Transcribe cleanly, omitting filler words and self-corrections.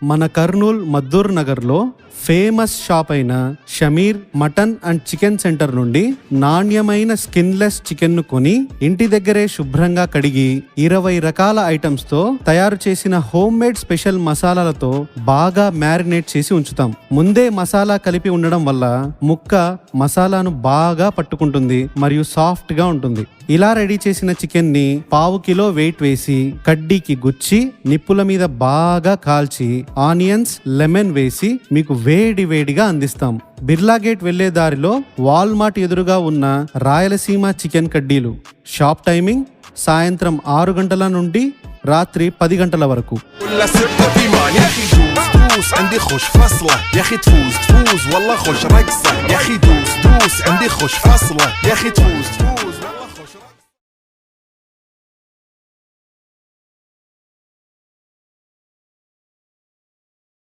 మన కర్నూల్ మద్దూర్ నగర్లో famous shop అయిన Shameer mutton and chicken centre నుండి నాణ్యమైన స్కిన్లెస్ చికెన్ ను కొని ఇంటి దగ్గరే శుభ్రంగా కడిగి 20 రకాల ఐటమ్స్ తో తయారు చేసిన హోమ్ మేడ్ స్పెషల్ మసాలాలతో బాగా మ్యారినేట్ చేసి ఉంచుతాం. ముందే మసాలా కలిపి ఉండడం వల్ల ముక్క మసాలాను బాగా పట్టుకుంటుంది మరియు సాఫ్ట్ గా ఉంటుంది. ఇలా రెడీ చేసిన చికెన్ ని 1/2 కిలో వెయిట్ వేసి కడ్డీకి గుచ్చి నిప్పుల మీద బాగా కాల్చి ఆనియన్స్ లెమన్ వేసి మీకు వేడిగా అందిస్తాం. బిర్లా గేట్ వెళ్లే దారిలో వాల్మార్ట్ ఎదురుగా ఉన్న రాయలసీమ చికెన్ కడ్డీలు. షాప్ టైమింగ్ సాయంత్రం 6 గంటల నుండి రాత్రి 10 గంటల వరకు. عندي خوش فصلة يا اخي تفوز والله خوش رقصة يا اخي دوس عندي خوش فصلة يا اخي تفوز